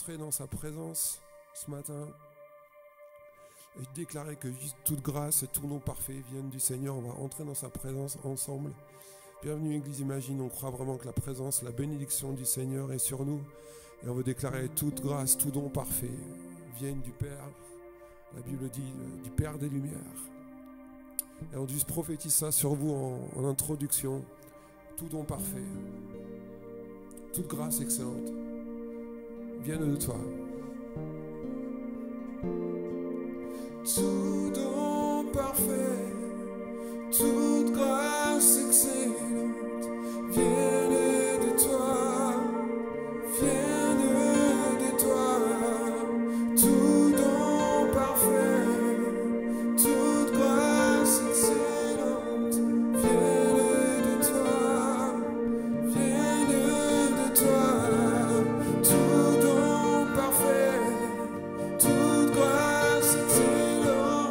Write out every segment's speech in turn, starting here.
entrer dans sa présence ce matin et déclarer que toute grâce et tout nom parfait viennent du Seigneur. On va entrer dans sa présence ensemble. Bienvenue Église Imagine, on croit vraiment que la présence, la bénédiction du Seigneur est sur nous. Et on veut déclarer toute grâce, tout don parfait viennent du Père. La Bible dit du Père des Lumières. Et on juste prophétise ça sur vous en introduction. Tout don parfait, toute grâce excellente viennent de toi. Tout don parfait, toute grâce excellente viennent de toi, viennent de toi. Tout don parfait, toute grâce excellente viennent de toi, viennent de toi. Tout don parfait, toute grâce excellente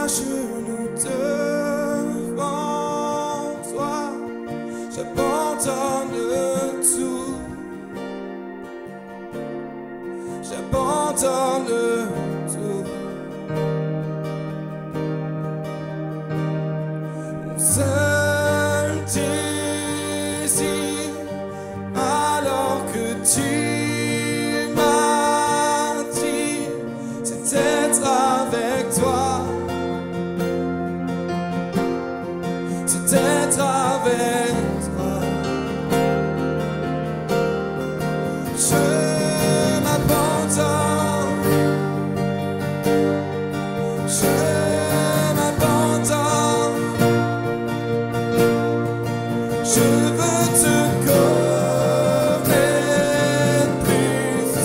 à genoux devant toi, j'abandonne tout, j'abandonne tout. Mon seul désir, alors que tu m'as dit, c'est d'être avec toi, c'est d'être avec toi. Je m'abandonne, je m'abandonne, je veux te connaître plus,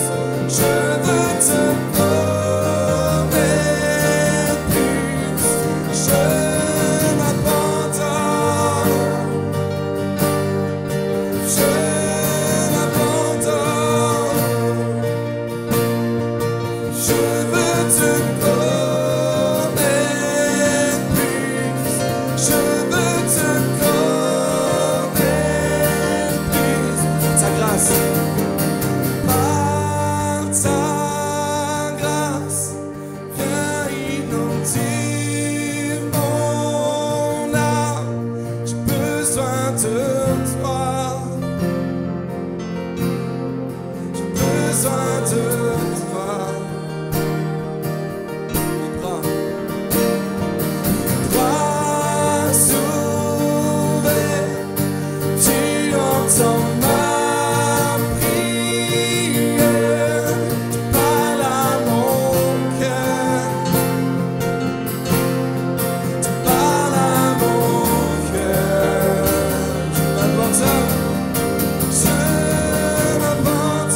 je veux te connaître plus, je m'abandonne, je m'abandonne, je veux te connaître plus, je veux te connaître plus. Ta grâce, par ta grâce, viens inonder mon âme. J'ai besoin de toi, j'ai besoin de toi. Bras ouverts, tu entends ma prière, tu parles à mon cœur, tu parles à mon cœur. Je m'abandonne, je m'abandonne,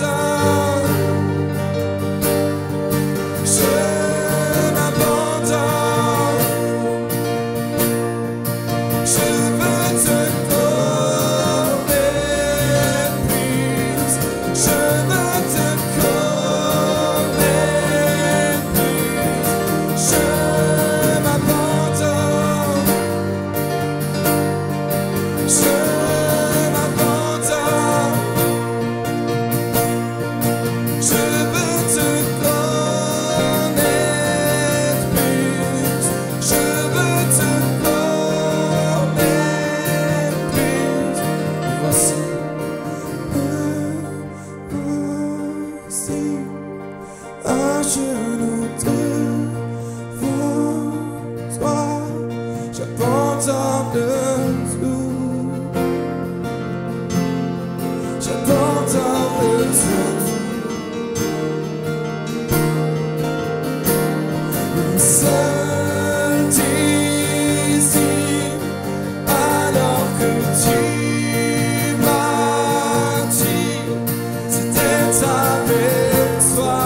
je m'abandonne, je veux te connaître plus, je veux te connaître plus, je m'abandonne, je m'abandonne, je veux te connaître plus, je veux te connaître plus. Voici, à genoux devant toi, j'abandonne tout, j'abandonne tout. Mon seul désir, alors que tu m'as dit, c'est d'être avec toi,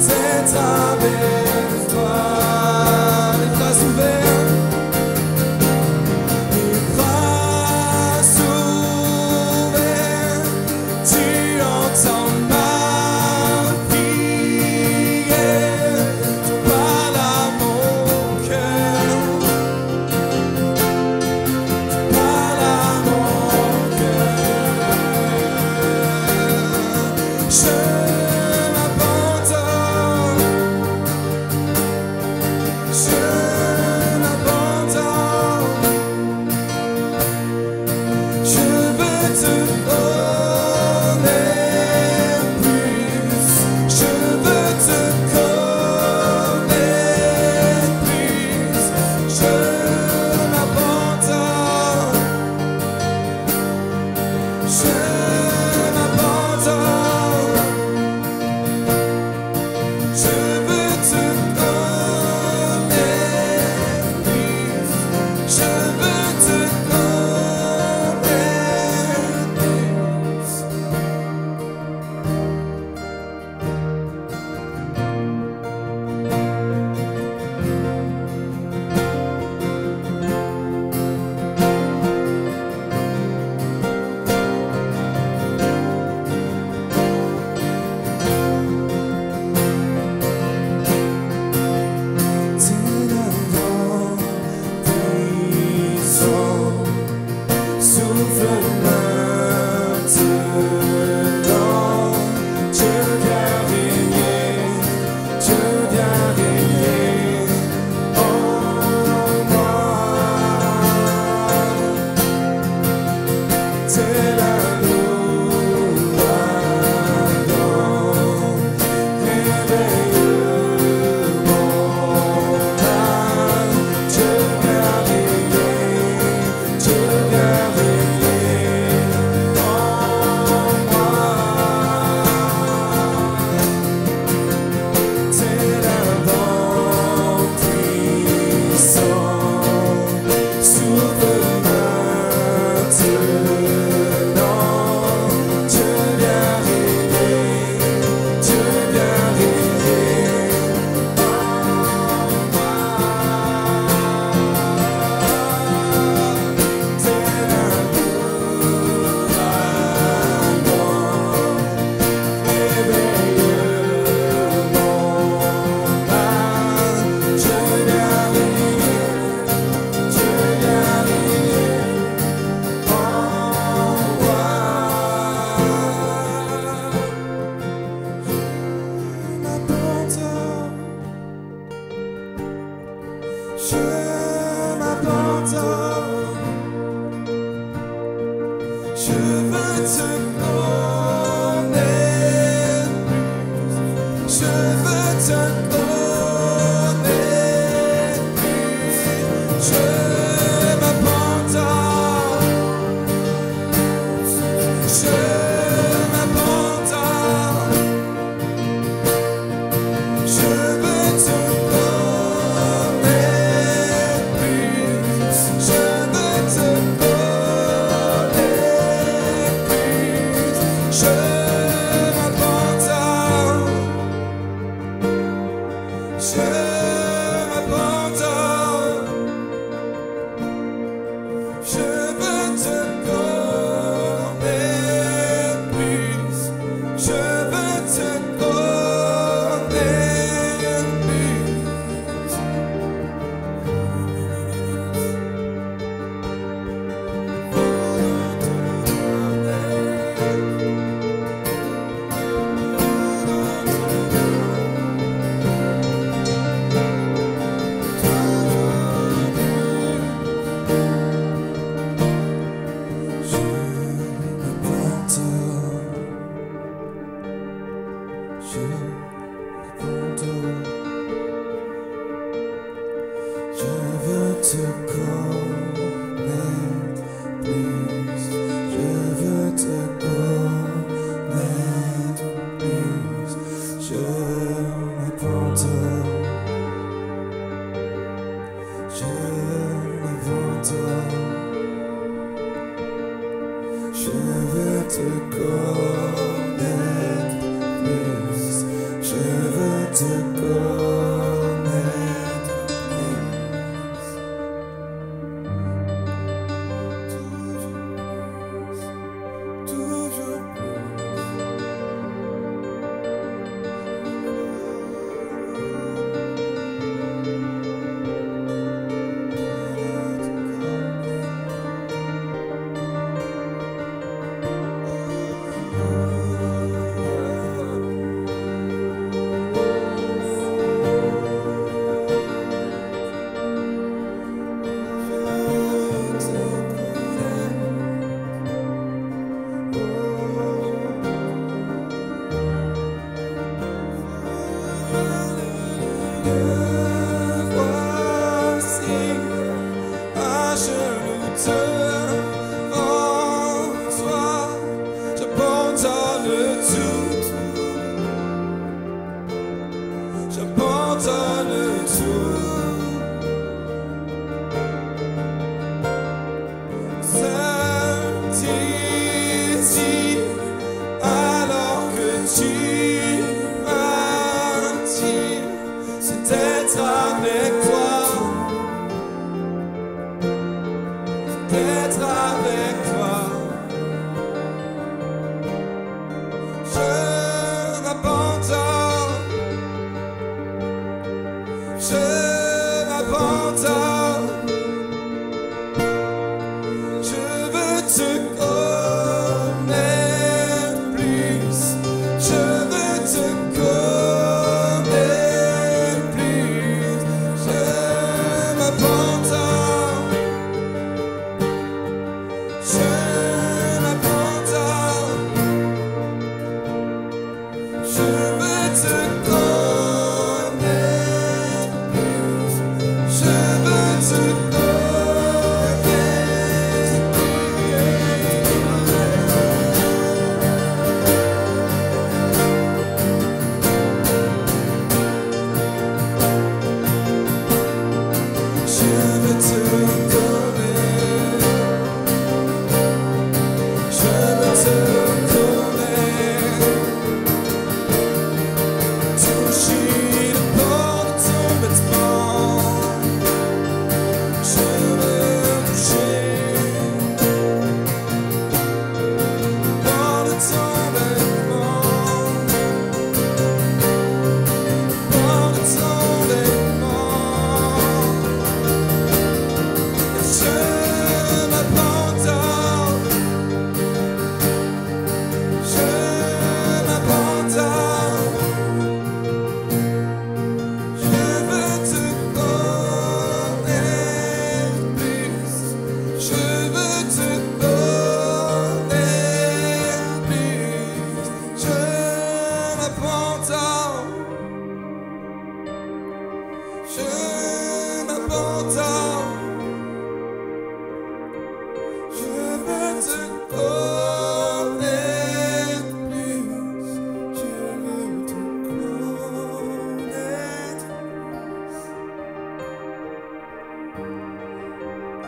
d'être avec toi. Les bras ouverts, les bras ouverts, tu entends ma prière, tu parles à mon cœur, tu parles à mon cœur. Je m'abandonne, je m'abandonne, je veux te connaître plus, je veux te connaître plus, je m'abandonne, je m'abandonne,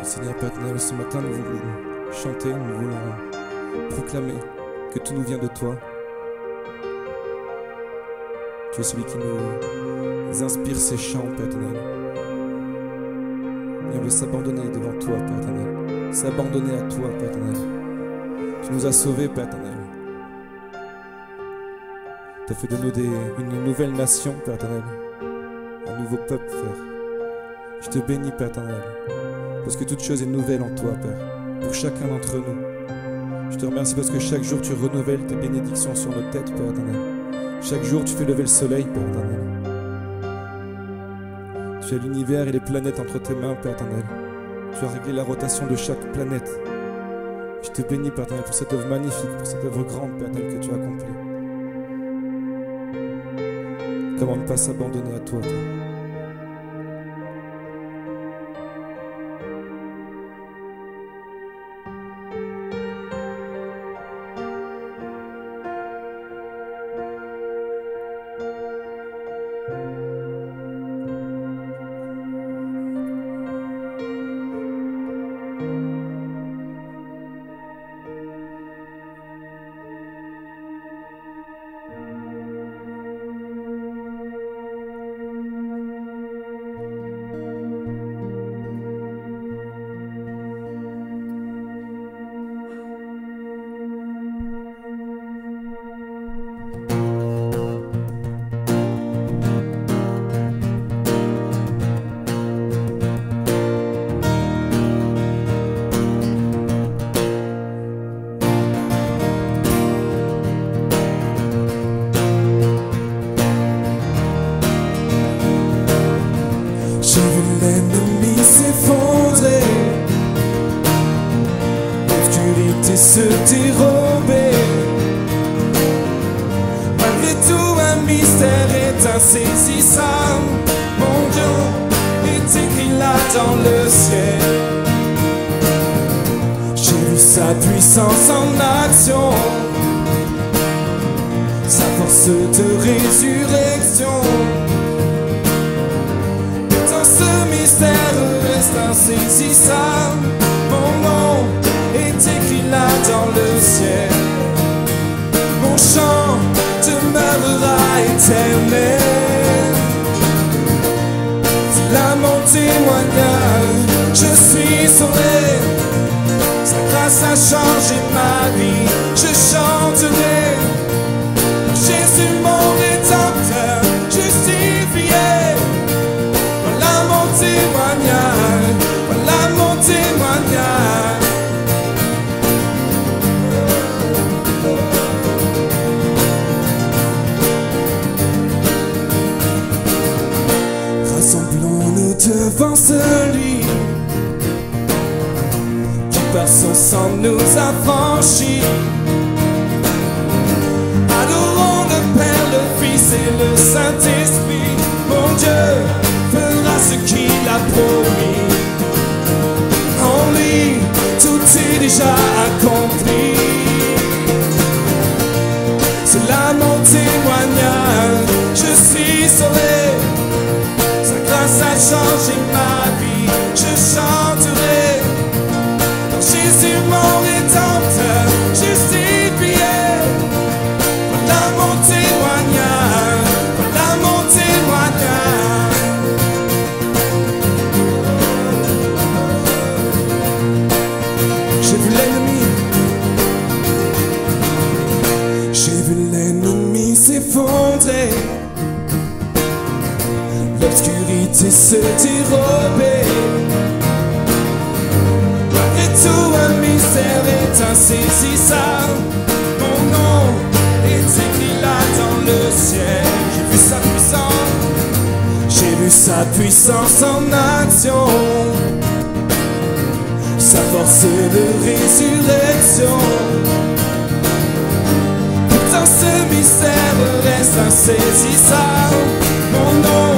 Seigneur Père éternel, ce matin nous voulons chanter, nous voulons proclamer que tout nous vient de toi. Tu es celui qui nous inspire ces chants, Père éternel. Et on veut s'abandonner devant toi, Père éternel. S'abandonner à toi, Père éternel. Tu nous as sauvés, Père éternel. Tu as fait de nous une nouvelle nation, Père éternel. Un nouveau peuple, Père. Je te bénis, Père éternel. Parce que toute chose est nouvelle en toi, Père, pour chacun d'entre nous. Je te remercie parce que chaque jour tu renouvelles tes bénédictions sur nos têtes, Père éternel. Chaque jour tu fais lever le soleil, Père éternel. Tu as l'univers et les planètes entre tes mains, Père éternel. Tu as réglé la rotation de chaque planète. Je te bénis, Père éternel, pour cette œuvre magnifique, pour cette œuvre grande, Père éternel, que tu as accomplie. Comment ne pas s'abandonner à toi, Père. J'ai vu l'ennemi s'effondrer, l'obscurité se dérober. Malgré tout, un mystère est insaisissable. Mon Dieu est écrit là dans le ciel. J'ai vu sa puissance en action, sa force de résurrection. Ce mystère reste insaisissable. Mon nom est écrit là dans le ciel. Mon chant demeurera éternel. C'est là mon témoignage. Je suis sauvé. Sa grâce a changé ma vie. Je chanterai Jésus mon rédempteur, justifié. Voilà mon témoignage. Rassemblons-nous devant celui qui par son sang nous a franchis. Adorons le Père, le Fils et le Saint-Esprit. Mon Dieu fera ce qu'il a promis. En lui, tout est déjà accompli. C'est là mon témoignage. Je suis sauvé. Sa grâce a changé ma vie. Je chanterai dans Jésus mon rédempteur, justifié. Voilà mon témoignage. Voilà mon témoignage. J'ai vu l'ennemi, j'ai vu l'ennemi s'effondrer, l'obscurité se dérober. Malgré tout, un mystère est insaisissable. Mon nom est écrit là dans le ciel. J'ai vu sa puissance, j'ai vu sa puissance en action, sa force de résurrection. Pourtant ce mystère reste insaisissable. Mon nom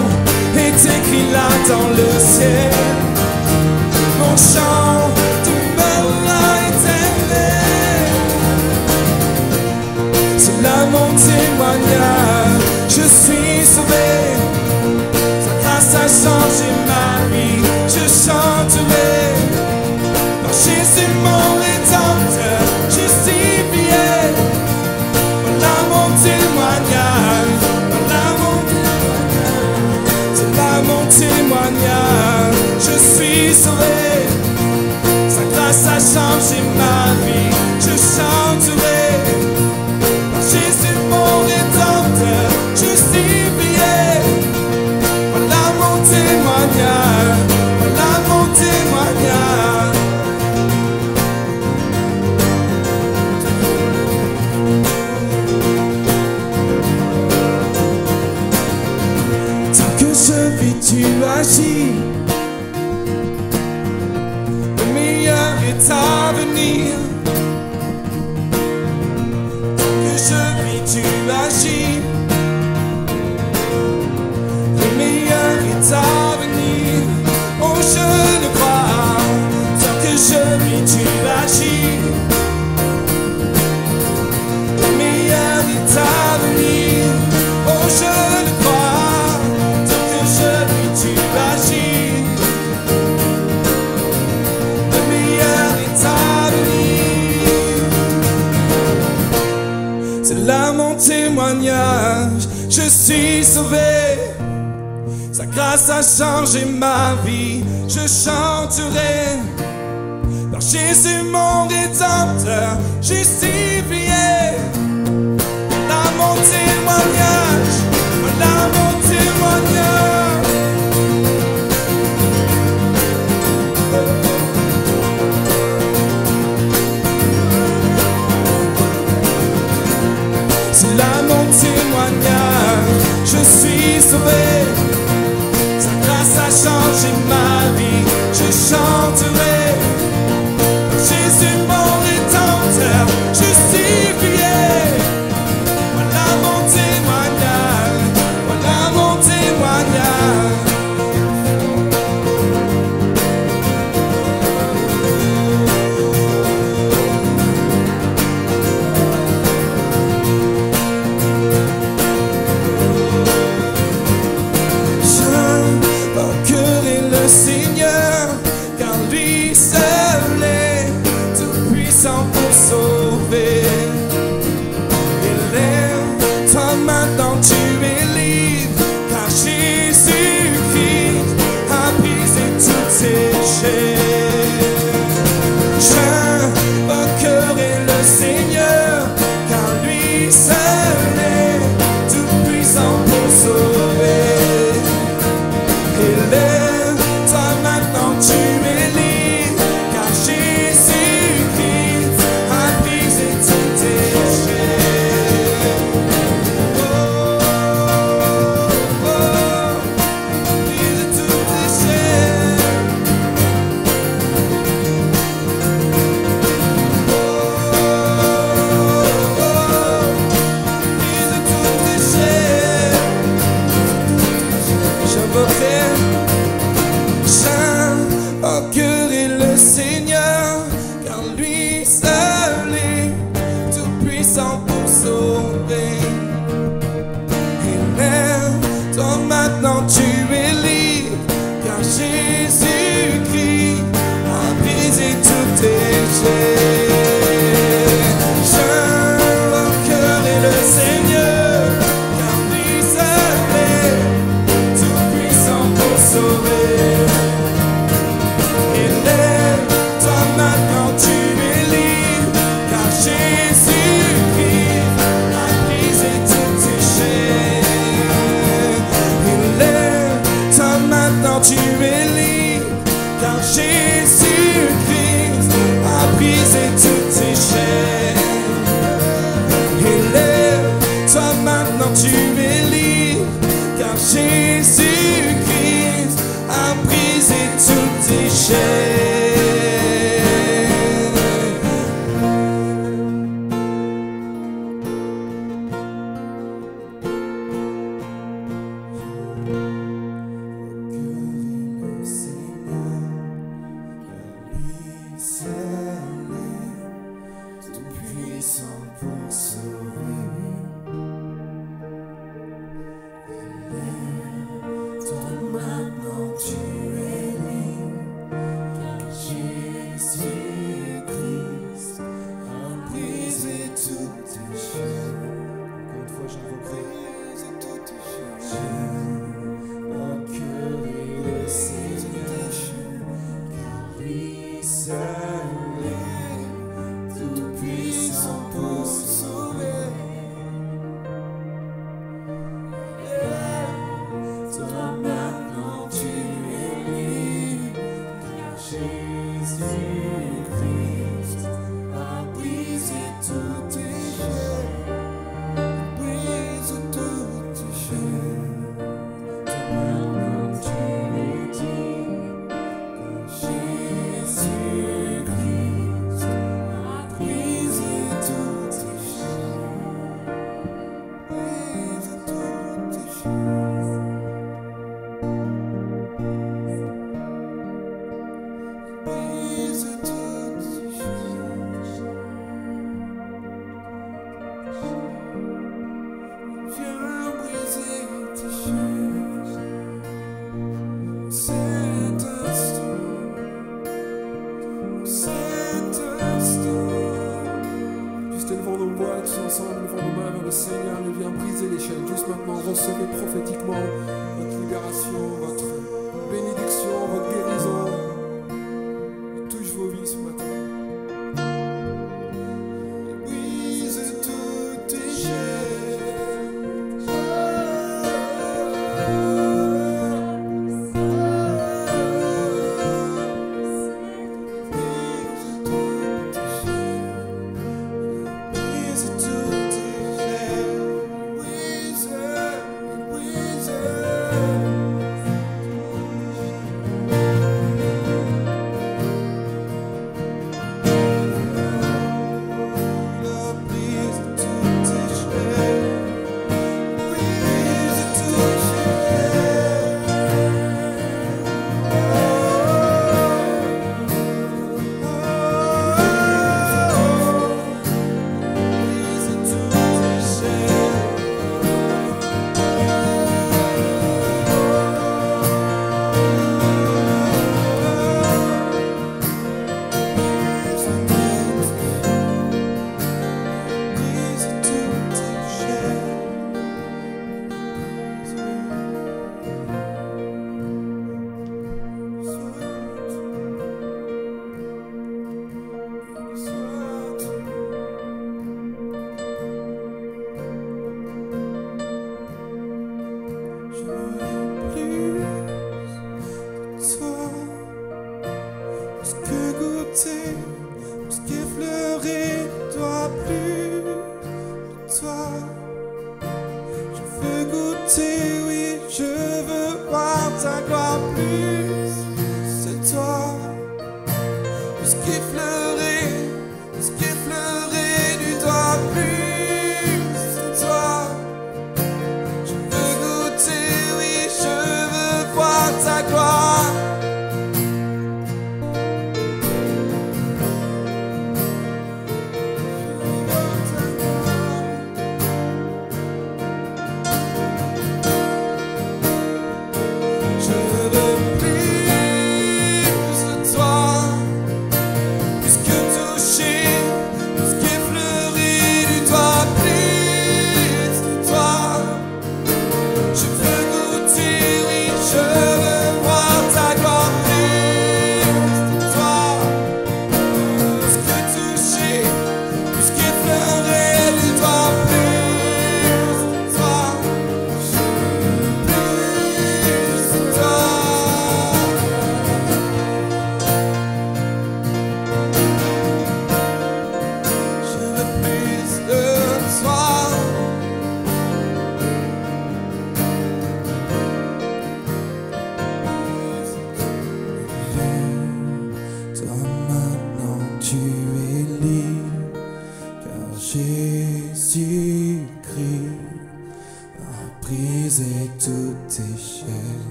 est écrit là dans le ciel. Mon chant demeurera éternel. C'est là mon témoignage. Je suis sauvé. Sa grâce a changé ma vie. Je chanterai Jésus mon rédempteur, justifié. Voilà mon témoignage. Voilà mon témoignage. C'est là mon témoignage. Je suis sauvé. Sa grâce a changé ma vie. Je chanterai Jésus mon rédempteur, justifié. Voilà mon témoignage. Voilà mon témoignage. Je vis, tu agis. Le meilleur est à venir. Tant que je vis, tu agis. mon témoignage, je suis sauvé. Sa grâce a changé ma vie, je chanterai. Par Jésus mon rédempteur, justifié. Voilà mon témoignage, voilà mon témoignage. C'est là mon témoignage, je suis sauvé. Sa grâce a changé ma vie, je chanterai. Jésus mon rédempteur, justifié. Voilà mon témoignage, voilà mon témoignage. J'invoquerai le Seigneur, car lui seul est tout puissant pour sauver. Élève-toi maintenant, tu es libre, car Jésus-Christ a brisé toutes tes chaînes. J'invoquerai le Seigneur, car lui seul est tout puissant pour sauver. Élève-toi maintenant, tu es libre, car Jésus-Christ a brisé toutes tes chaînes. Oh. chaînes. Juste maintenant, recevez prophétiquement votre libération, votre bénédiction, votre guérison. Il touche vos vies ce matin. Brise toutes tes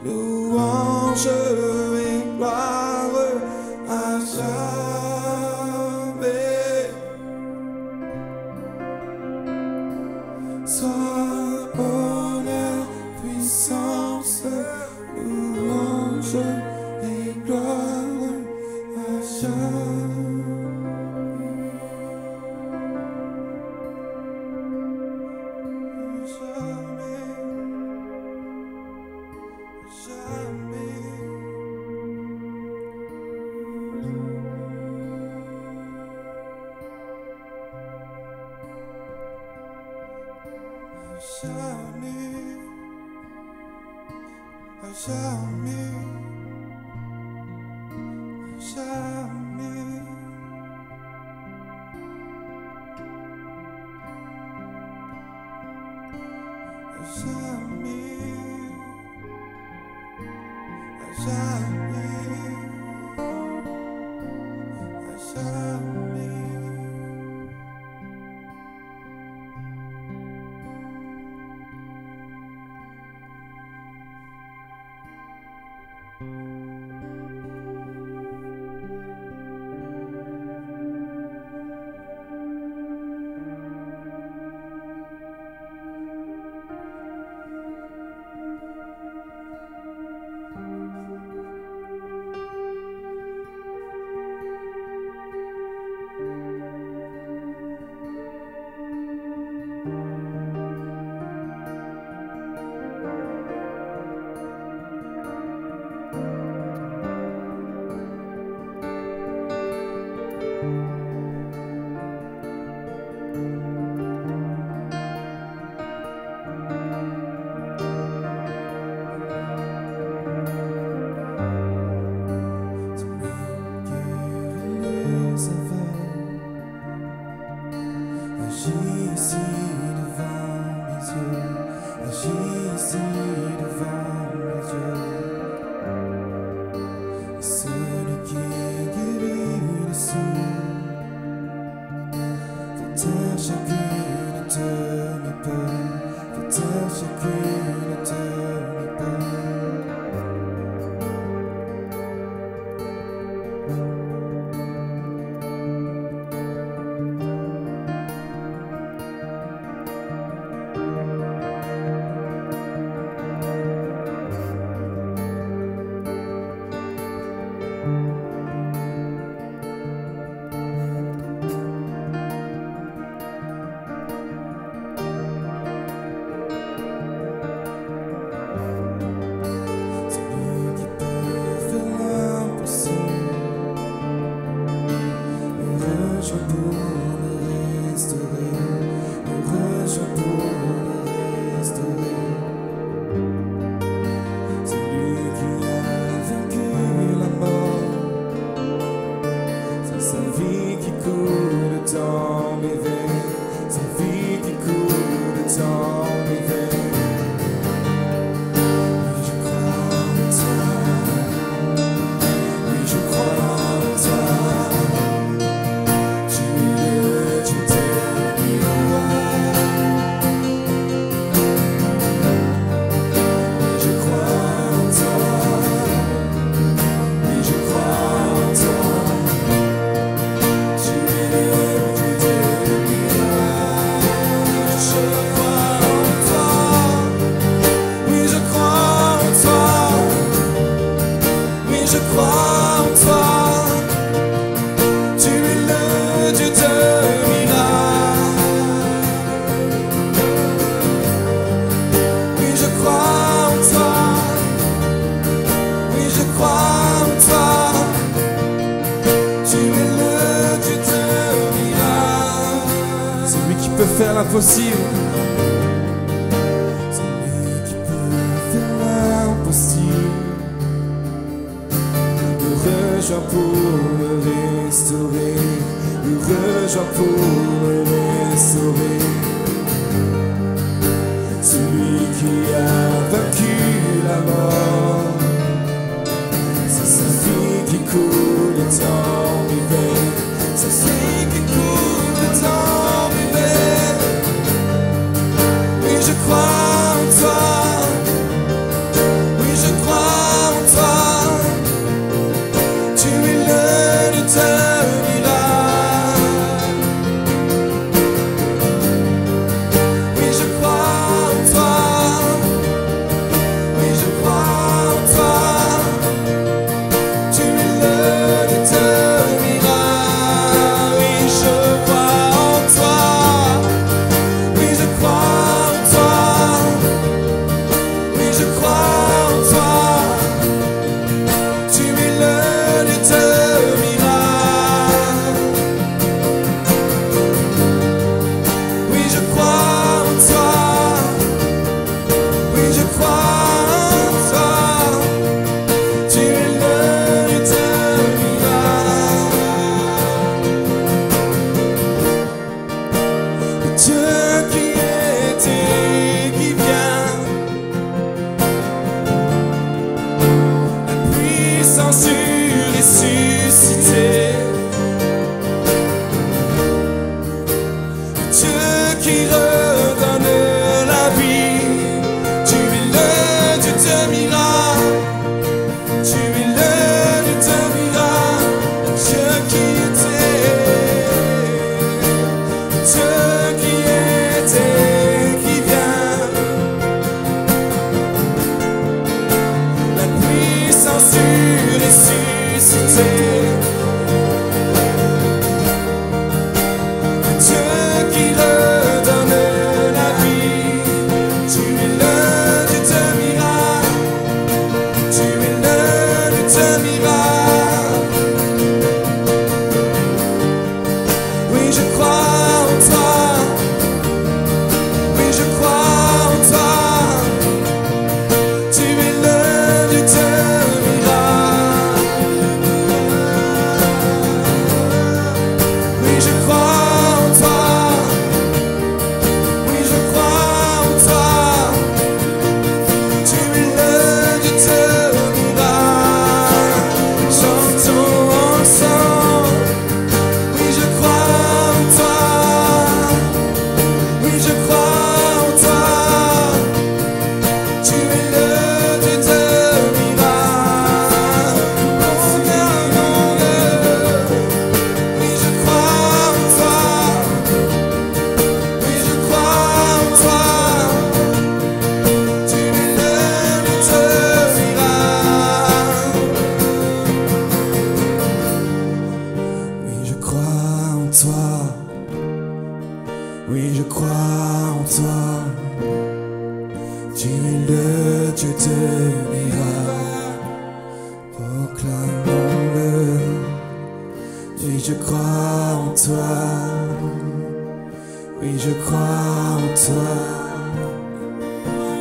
louange et gloire à jamais. Sois honneur, puissance, louange et gloire à jamais. Faire l'impossible. C'est lui qui peut faire l'impossible. Le rejoint pour me restaurer. Le rejoint pour me restaurer. Celui qui a vaincu la mort. C'est sa vie qui coule dans mes veines. C'est sa vie qui coule dans mes veines. Je crois en toi, oui je crois sauver. Dieu qui redonne la vie, tu es le Dieu de miracle, tu es le Dieu de miracle. Oui, je crois en toi, oui, je crois en toi, tu es le Dieu de miracle. Oui, je crois en toi, oui, je crois en toi, tu es le Dieu de miracle. Chantons ensemble, oui, je crois en toi, oui, je crois en toi, tu es le Dieu de miracle. Oui, je crois en toi, oui, je crois en toi, tu es le Dieu de miracle. Oui, je crois en toi, oui, je crois en toi, tu es le Dieu de miracle. Proclamons-le. Oui, je crois en toi, oui, je crois en toi,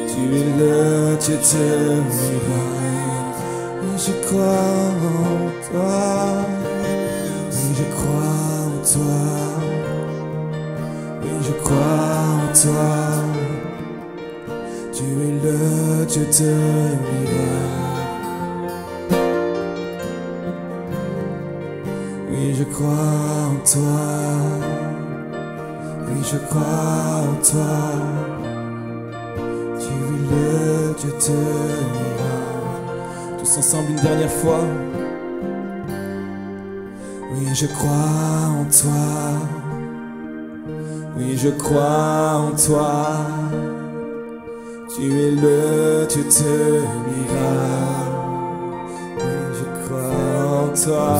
tu es le Dieu de miracle. Oui, je crois en toi, oui, je crois en toi, oui, je crois en toi, tu es le Dieu de miracle. Oui, je crois en toi, oui, je crois en toi, tu es le Dieu de miracle. Tous ensemble une dernière fois. Oui, je crois en toi, oui, je crois en toi, tu es le Dieu de miracle. Oui, je crois en toi,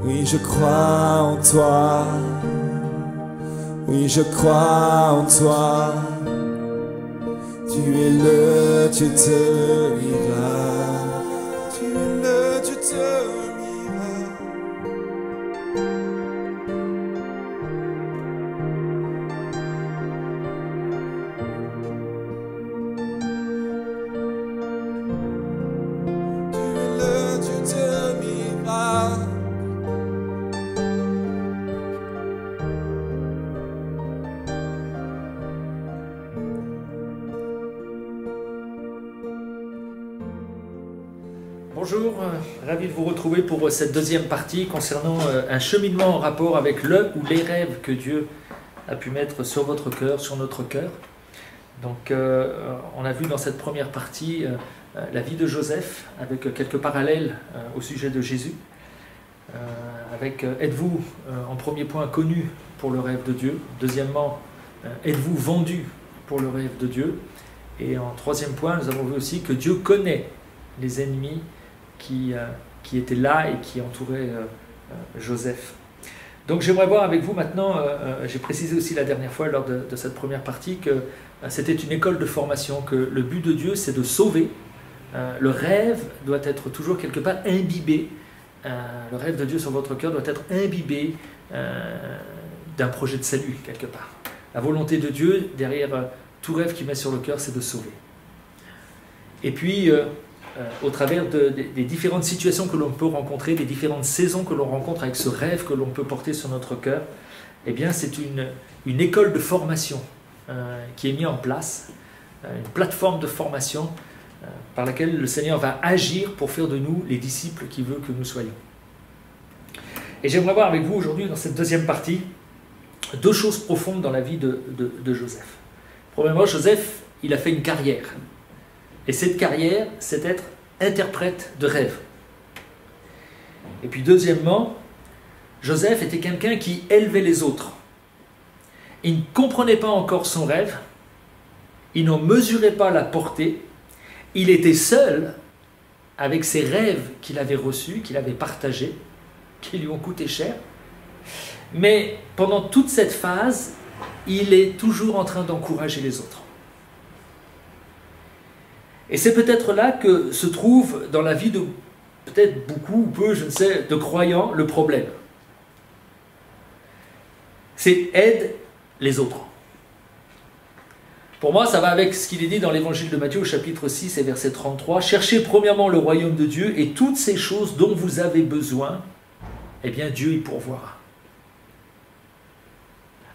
oui, je crois en toi, oui, je crois en toi, tu es le Dieu de miracle, tu es le Dieu de miracle. Tu es le Dieu de miracle. Bonjour, ravi de vous retrouver pour cette deuxième partie concernant un cheminement en rapport avec le ou les rêves que Dieu a pu mettre sur votre cœur, sur notre cœur. Donc on a vu dans cette première partie la vie de Joseph avec quelques parallèles au sujet de Jésus. Avec êtes-vous en premier point connu pour le rêve de Dieu? Deuxièmement, êtes-vous vendu pour le rêve de Dieu? Et en troisième point, nous avons vu aussi que Dieu connaît les ennemis qui étaient là et qui entouraient Joseph. Donc j'aimerais voir avec vous maintenant, j'ai précisé aussi la dernière fois lors de cette première partie que c'était une école de formation, que le but de Dieu c'est de sauver. Le rêve doit être toujours quelque part imbibé, le rêve de Dieu sur votre cœur doit être imbibé d'un projet de salut quelque part. La volonté de Dieu derrière tout rêve qu'il met sur le cœur, c'est de sauver. Et puis au travers des différentes situations que l'on peut rencontrer, des différentes saisons que l'on rencontre avec ce rêve que l'on peut porter sur notre cœur, eh bien c'est une école de formation qui est mise en place, une plateforme de formation par laquelle le Seigneur va agir pour faire de nous les disciples qu'il veut que nous soyons. Et j'aimerais voir avec vous aujourd'hui, dans cette deuxième partie, deux choses profondes dans la vie de Joseph. Premièrement, Joseph, il a fait une carrière. Et cette carrière, c'est être interprète de rêve. Et puis deuxièmement, Joseph était quelqu'un qui élevait les autres. Il ne comprenait pas encore son rêve, il n'en mesurait pas la portée, il était seul avec ses rêves qu'il avait reçus, qu'il avait partagés, qui lui ont coûté cher. Mais pendant toute cette phase, il est toujours en train d'encourager les autres. Et c'est peut-être là que se trouve dans la vie de peut-être beaucoup ou peu, je ne sais, de croyants, le problème. C'est aide les autres. Pour moi, ça va avec ce qu'il est dit dans l'évangile de Matthieu au chapitre 6 et verset 33. « Cherchez premièrement le royaume de Dieu et toutes ces choses dont vous avez besoin, eh bien Dieu y pourvoira. »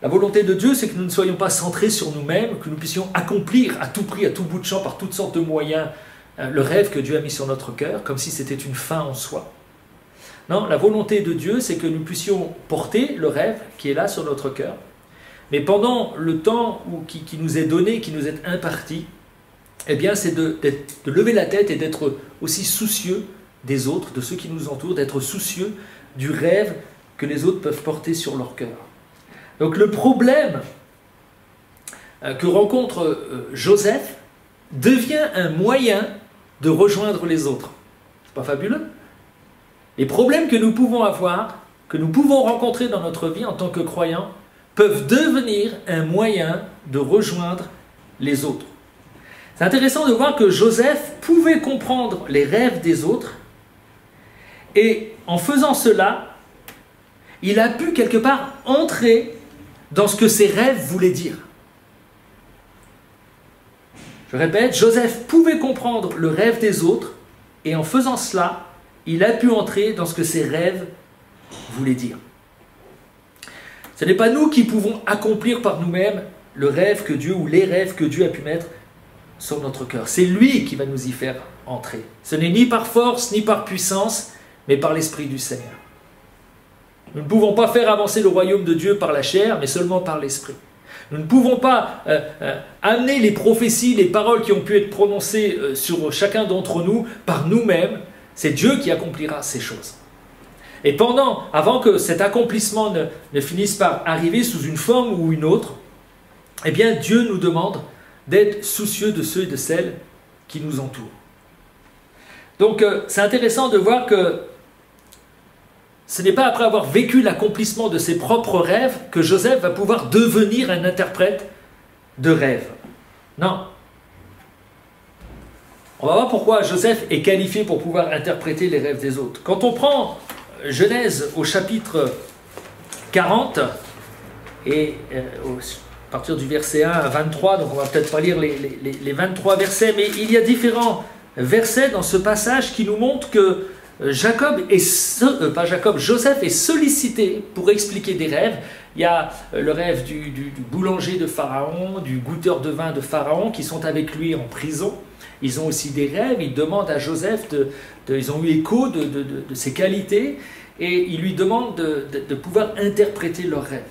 La volonté de Dieu, c'est que nous ne soyons pas centrés sur nous-mêmes, que nous puissions accomplir à tout prix, à tout bout de champ, par toutes sortes de moyens, le rêve que Dieu a mis sur notre cœur, comme si c'était une fin en soi. Non, la volonté de Dieu, c'est que nous puissions porter le rêve qui est là sur notre cœur, mais pendant le temps qui nous est donné, qui nous est imparti, eh bien c'est de lever la tête et d'être aussi soucieux des autres, de ceux qui nous entourent, d'être soucieux du rêve que les autres peuvent porter sur leur cœur. Donc le problème que rencontre Joseph devient un moyen de rejoindre les autres. C'est pas fabuleux? Les problèmes que nous pouvons avoir, que nous pouvons rencontrer dans notre vie en tant que croyants, peuvent devenir un moyen de rejoindre les autres. C'est intéressant de voir que Joseph pouvait comprendre les rêves des autres et en faisant cela, il a pu quelque part entrer dans ce que ses rêves voulaient dire. Je répète, Joseph pouvait comprendre le rêve des autres et en faisant cela, il a pu entrer dans ce que ses rêves voulaient dire. Ce n'est pas nous qui pouvons accomplir par nous-mêmes le rêve que Dieu ou les rêves que Dieu a pu mettre sur notre cœur. C'est lui qui va nous y faire entrer. Ce n'est ni par force ni par puissance, mais par l'Esprit du Seigneur. Nous ne pouvons pas faire avancer le royaume de Dieu par la chair, mais seulement par l'Esprit. Nous ne pouvons pas amener les prophéties, les paroles qui ont pu être prononcées sur chacun d'entre nous par nous-mêmes. C'est Dieu qui accomplira ces choses. Et avant que cet accomplissement ne finisse par arriver sous une forme ou une autre, eh bien Dieu nous demande d'être soucieux de ceux et de celles qui nous entourent. Donc c'est intéressant de voir que ce n'est pas après avoir vécu l'accomplissement de ses propres rêves que Joseph va pouvoir devenir un interprète de rêves. Non. On va voir pourquoi Joseph est qualifié pour pouvoir interpréter les rêves des autres. Quand on prend Genèse au chapitre 40, et à partir du verset 1 à 23, donc on va peut-être pas lire les 23 versets, mais il y a différents versets dans ce passage qui nous montrent que Joseph est sollicité pour expliquer des rêves. Il y a le rêve du boulanger de Pharaon, du goûteur de vin de Pharaon qui sont avec lui en prison. Ils ont aussi des rêves, ils demandent à Joseph, ils ont eu écho de ses qualités et ils lui demandent de pouvoir interpréter leurs rêves.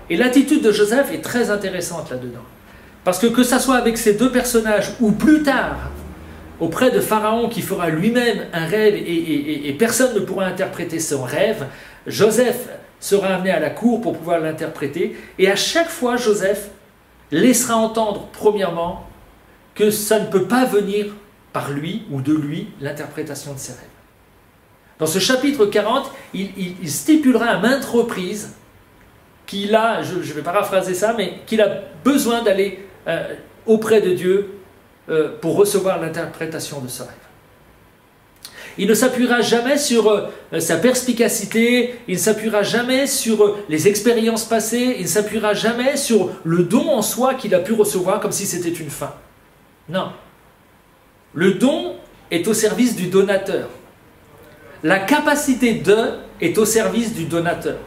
Et l'attitude de Joseph est très intéressante là-dedans. Parce que ça soit avec ces deux personnages ou plus tard, auprès de Pharaon qui fera lui-même un rêve et personne ne pourra interpréter son rêve, Joseph sera amené à la cour pour pouvoir l'interpréter. Et à chaque fois, Joseph laissera entendre, premièrement, que ça ne peut pas venir par lui ou de lui l'interprétation de ses rêves. Dans ce chapitre 40, il stipulera à maintes reprises qu'il a, je vais paraphraser ça, mais qu'il a besoin d'aller auprès de Dieu pour recevoir l'interprétation de ce rêve. Il ne s'appuiera jamais sur sa perspicacité, il ne s'appuiera jamais sur les expériences passées, il ne s'appuiera jamais sur le don en soi qu'il a pu recevoir comme si c'était une fin. Non. Le don est au service du donateur. La capacité de est au service du donateur.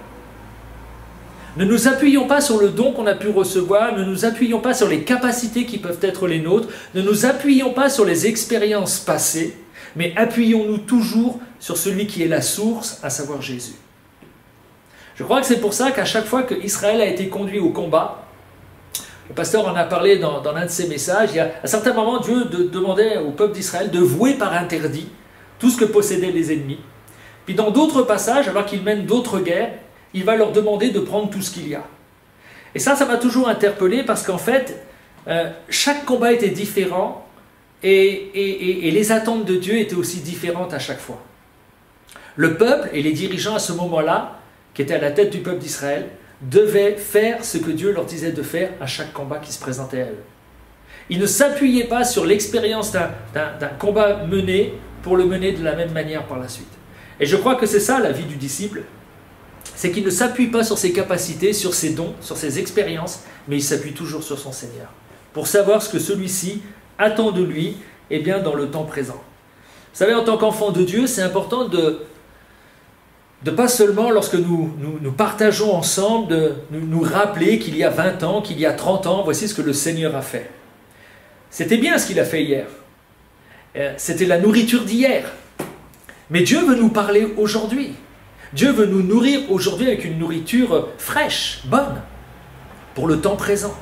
Ne nous appuyons pas sur le don qu'on a pu recevoir, ne nous appuyons pas sur les capacités qui peuvent être les nôtres, ne nous appuyons pas sur les expériences passées, mais appuyons-nous toujours sur celui qui est la source, à savoir Jésus. Je crois que c'est pour ça qu'à chaque fois qu'Israël a été conduit au combat, le pasteur en a parlé dans l'un de ses messages, à certains moments, Dieu demandait au peuple d'Israël de vouer par interdit tout ce que possédaient les ennemis. Puis dans d'autres passages, alors qu'ils mènent d'autres guerres, il va leur demander de prendre tout ce qu'il y a. Et ça m'a toujours interpellé parce qu'en fait, chaque combat était différent et les attentes de Dieu étaient aussi différentes à chaque fois. Le peuple et les dirigeants à ce moment-là, qui étaient à la tête du peuple d'Israël, devaient faire ce que Dieu leur disait de faire à chaque combat qui se présentait à eux. Ils ne s'appuyaient pas sur l'expérience d'un combat mené pour le mener de la même manière par la suite. Et je crois que c'est ça la vie du disciple, c'est qu'il ne s'appuie pas sur ses capacités, sur ses dons, sur ses expériences, mais il s'appuie toujours sur son Seigneur, pour savoir ce que celui-ci attend de lui, eh bien dans le temps présent. Vous savez, en tant qu'enfant de Dieu, c'est important de pas seulement, lorsque nous partageons ensemble, de nous rappeler qu'il y a 20 ans, qu'il y a 30 ans, voici ce que le Seigneur a fait. C'était bien ce qu'il a fait hier. C'était la nourriture d'hier. Mais Dieu veut nous parler aujourd'hui. Dieu veut nous nourrir aujourd'hui avec une nourriture fraîche, bonne, pour le temps présent.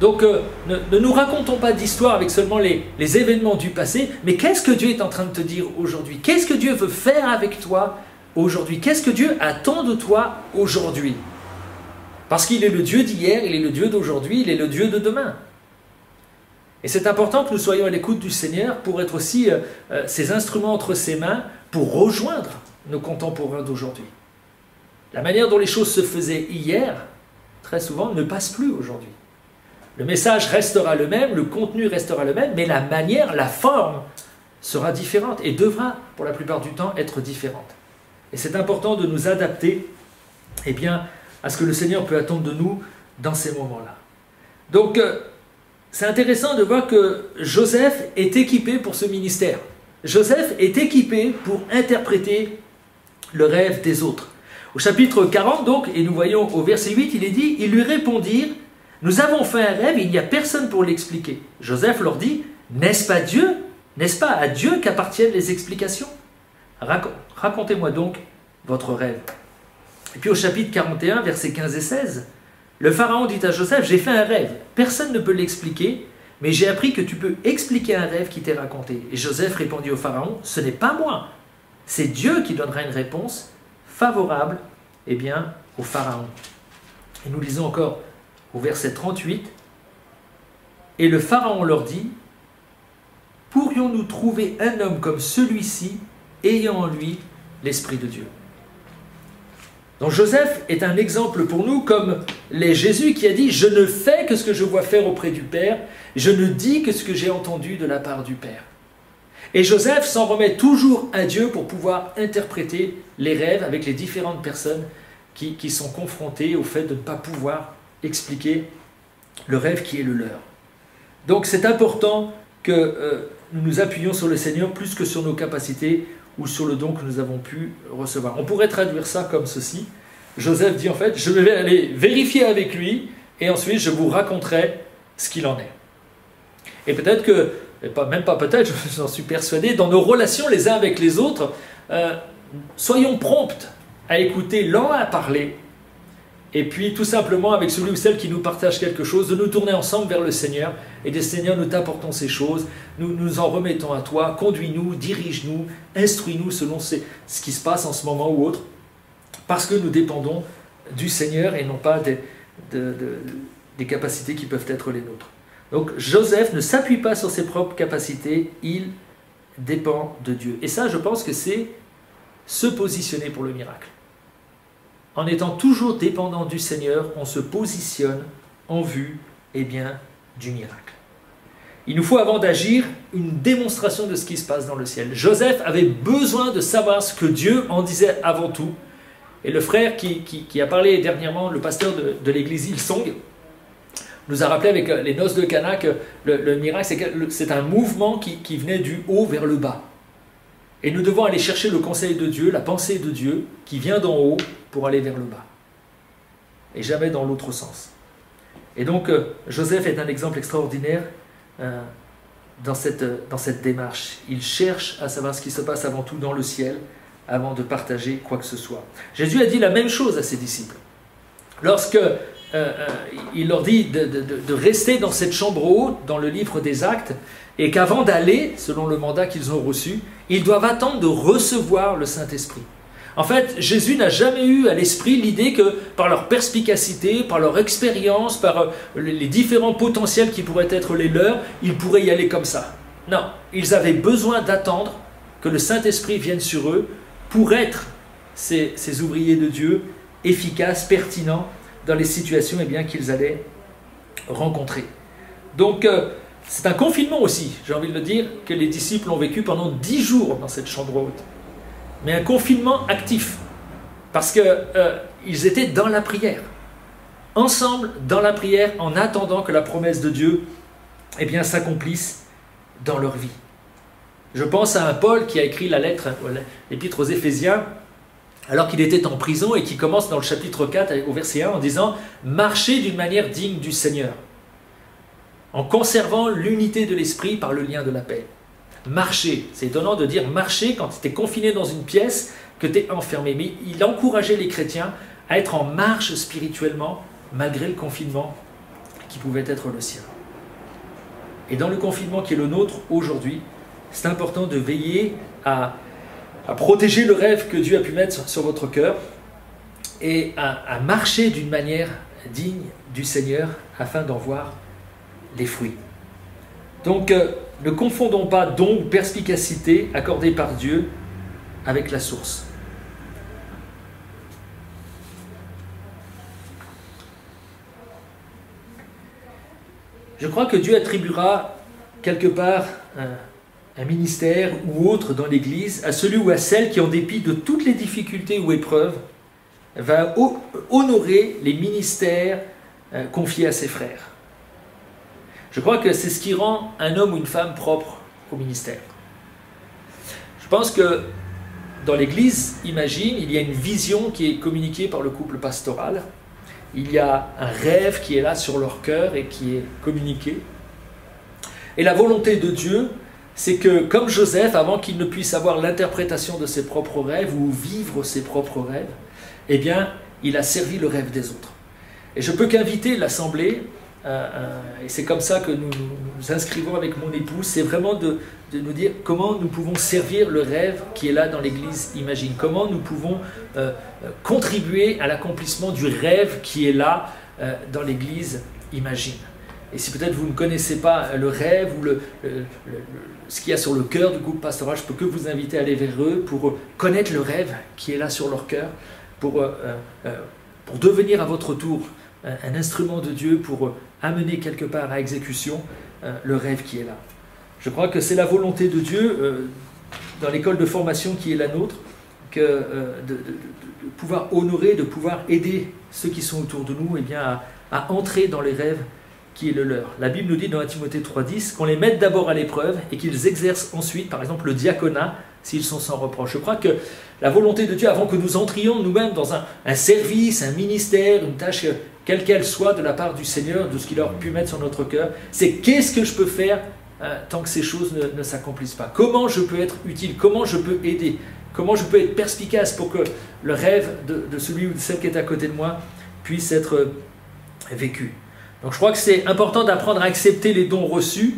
Donc, ne nous racontons pas d'histoire avec seulement les événements du passé, mais qu'est-ce que Dieu est en train de te dire aujourd'hui? Qu'est-ce que Dieu veut faire avec toi aujourd'hui? Qu'est-ce que Dieu attend de toi aujourd'hui? Parce qu'il est le Dieu d'hier, il est le Dieu d'aujourd'hui, il est le Dieu de demain. Et c'est important que nous soyons à l'écoute du Seigneur pour être aussi ses instruments entre ses mains pour rejoindre nos contemporains d'aujourd'hui. La manière dont les choses se faisaient hier, très souvent, ne passe plus aujourd'hui. Le message restera le même, le contenu restera le même, mais la manière, la forme sera différente et devra, pour la plupart du temps, être différente. Et c'est important de nous adapter eh bien, à ce que le Seigneur peut attendre de nous dans ces moments-là. Donc, c'est intéressant de voir que Joseph est équipé pour ce ministère. Joseph est équipé pour interpréter le rêve des autres. Au chapitre 40, donc, et nous voyons au verset 8, il est dit, ils lui répondirent, nous avons fait un rêve, il n'y a personne pour l'expliquer. Joseph leur dit, n'est-ce pas à Dieu qu'appartiennent les explications? Racontez-moi donc votre rêve. Et puis au chapitre 41, versets 15 et 16, le Pharaon dit à Joseph, j'ai fait un rêve, personne ne peut l'expliquer, mais j'ai appris que tu peux expliquer un rêve qui t'est raconté. Et Joseph répondit au Pharaon, ce n'est pas moi, c'est Dieu qui donnera une réponse favorable eh bien, au Pharaon. Et nous lisons encore au verset 38, et le Pharaon leur dit, pourrions-nous trouver un homme comme celui-ci ayant en lui l'Esprit de Dieu? Donc Joseph est un exemple pour nous comme l'est Jésus qui a dit « Je ne fais que ce que je vois faire auprès du Père, je ne dis que ce que j'ai entendu de la part du Père. » Et Joseph s'en remet toujours à Dieu pour pouvoir interpréter les rêves avec les différentes personnes qui sont confrontées au fait de ne pas pouvoir expliquer le rêve qui est le leur. Donc c'est important que nous nous appuyions sur le Seigneur plus que sur nos capacités ou sur le don que nous avons pu recevoir. On pourrait traduire ça comme ceci. Joseph dit en fait, je vais aller vérifier avec lui et ensuite je vous raconterai ce qu'il en est. Et peut-être que, même pas peut-être, j'en suis persuadé, dans nos relations les uns avec les autres, soyons prompts à écouter l'un à parler et puis tout simplement avec celui ou celle qui nous partage quelque chose, de nous tourner ensemble vers le Seigneur et dire Seigneur, nous t'apportons ces choses, nous nous en remettons à toi, conduis-nous, dirige-nous, instruis-nous selon ce qui se passe en ce moment ou autre, parce que nous dépendons du Seigneur et non pas des capacités qui peuvent être les nôtres. Donc Joseph ne s'appuie pas sur ses propres capacités, il dépend de Dieu. Et ça, je pense que c'est se positionner pour le miracle. En étant toujours dépendant du Seigneur, on se positionne en vue eh bien, du miracle. Il nous faut, avant d'agir, une démonstration de ce qui se passe dans le ciel. Joseph avait besoin de savoir ce que Dieu en disait avant tout. Et le frère qui a parlé dernièrement, le pasteur de l'église Hillsong, nous a rappelé avec les noces de Cana que le miracle, c'est un mouvement qui venait du haut vers le bas. Et nous devons aller chercher le conseil de Dieu, la pensée de Dieu, qui vient d'en haut pour aller vers le bas. Et jamais dans l'autre sens. Et donc, Joseph est un exemple extraordinaire dans cette démarche. Il cherche à savoir ce qui se passe avant tout dans le ciel, avant de partager quoi que ce soit. Jésus a dit la même chose à ses disciples. Lorsque il leur dit de rester dans cette chambre haute, dans le livre des Actes, et qu'avant d'aller, selon le mandat qu'ils ont reçu, ils doivent attendre de recevoir le Saint-Esprit. En fait, Jésus n'a jamais eu à l'esprit l'idée que par leur perspicacité, par leur expérience, par les différents potentiels qui pourraient être les leurs, ils pourraient y aller comme ça. Non, ils avaient besoin d'attendre que le Saint-Esprit vienne sur eux pour être ces ouvriers de Dieu efficaces, pertinents dans les situations qu'ils allaient rencontrer. Donc, c'est un confinement aussi, j'ai envie de le dire, que les disciples ont vécu pendant 10 jours dans cette chambre haute. Mais un confinement actif, parce qu'ils étaient dans la prière, ensemble dans la prière, en attendant que la promesse de Dieu s'accomplisse dans leur vie. Je pense à un Paul qui a écrit l'épître aux Éphésiens, alors qu'il était en prison et qui commence dans le chapitre 4 au verset 1 en disant « Marchez d'une manière digne du Seigneur, en conservant l'unité de l'esprit par le lien de la paix. » Marcher, c'est étonnant de dire marcher quand tu es confiné dans une pièce, que tu es enfermé. Mais il encourageait les chrétiens à être en marche spirituellement malgré le confinement qui pouvait être le sien. Et dans le confinement qui est le nôtre aujourd'hui, c'est important de veiller à protéger le rêve que Dieu a pu mettre sur votre cœur et à marcher d'une manière digne du Seigneur afin d'en voir les fruits. Donc, ne confondons pas don ou perspicacité accordée par Dieu avec la source. Je crois que Dieu attribuera quelque part un ministère ou autre dans l'Église à celui ou à celle qui, en dépit de toutes les difficultés ou épreuves, va honorer les ministères confiés à ses frères. Je crois que c'est ce qui rend un homme ou une femme propre au ministère. Je pense que dans l'Église, imagine, il y a une vision qui est communiquée par le couple pastoral. Il y a un rêve qui est là sur leur cœur et qui est communiqué. Et la volonté de Dieu, c'est que, comme Joseph, avant qu'il ne puisse avoir l'interprétation de ses propres rêves ou vivre ses propres rêves, eh bien, il a servi le rêve des autres. Et je peux qu'inviter l'Assemblée, et c'est comme ça que nous nous inscrivons avec mon épouse, c'est vraiment de nous dire comment nous pouvons servir le rêve qui est là dans l'Église Imagine, comment nous pouvons contribuer à l'accomplissement du rêve qui est là dans l'Église Imagine. Et si peut-être vous ne connaissez pas le rêve ou ce qu'il y a sur le cœur du groupe pastoral, je peux que vous inviter à aller vers eux pour connaître le rêve qui est là sur leur cœur, pour devenir à votre tour un instrument de Dieu pour amener quelque part à exécution le rêve qui est là. Je crois que c'est la volonté de Dieu dans l'école de formation qui est la nôtre, de pouvoir honorer, de pouvoir aider ceux qui sont autour de nous à entrer dans les rêves qui est le leur. La Bible nous dit dans 1 Timothée 3,10 qu'on les mette d'abord à l'épreuve et qu'ils exercent ensuite, par exemple, le diaconat s'ils sont sans reproche. Je crois que la volonté de Dieu, avant que nous entrions nous-mêmes dans un service, un ministère, une tâche, quelle qu'elle soit de la part du Seigneur, de ce qu'il a pu mettre sur notre cœur, c'est qu'est-ce que je peux faire tant que ces choses ne s'accomplissent pas? Comment je peux être utile? Comment je peux aider? Comment je peux être perspicace pour que le rêve de celui ou de celle qui est à côté de moi puisse être vécu? Donc je crois que c'est important d'apprendre à accepter les dons reçus.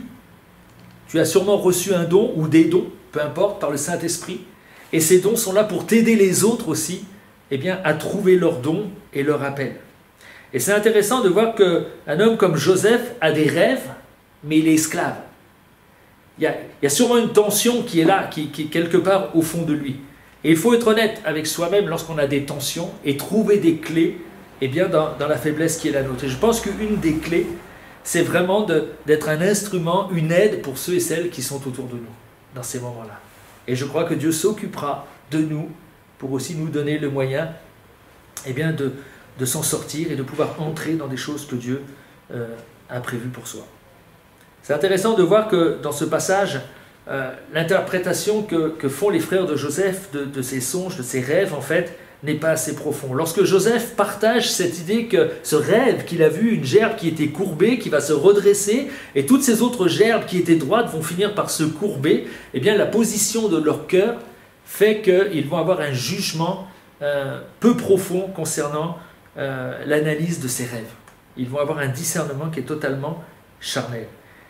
Tu as sûrement reçu un don ou des dons, peu importe, par le Saint-Esprit. Et ces dons sont là pour t'aider les autres aussi à trouver leurs dons et leur appel. Et c'est intéressant de voir qu'un homme comme Joseph a des rêves, mais il est esclave. Il y a sûrement une tension qui est là, qui est quelque part au fond de lui. Et il faut être honnête avec soi-même lorsqu'on a des tensions et trouver des clés dans la faiblesse qui est la nôtre. Et je pense qu'une des clés, c'est vraiment d'être un instrument, une aide pour ceux et celles qui sont autour de nous dans ces moments-là. Et je crois que Dieu s'occupera de nous pour aussi nous donner le moyen de s'en sortir et de pouvoir entrer dans des choses que Dieu a prévues pour soi. C'est intéressant de voir que dans ce passage, l'interprétation que font les frères de Joseph de ses songes, de ses rêves, en fait, n'est pas assez profond. Lorsque Joseph partage cette idée que ce rêve qu'il a vu, une gerbe qui était courbée, qui va se redresser, et toutes ces autres gerbes qui étaient droites vont finir par se courber, la position de leur cœur fait qu'ils vont avoir un jugement peu profond concernant l'analyse de ces rêves. Ils vont avoir un discernement qui est totalement charnel.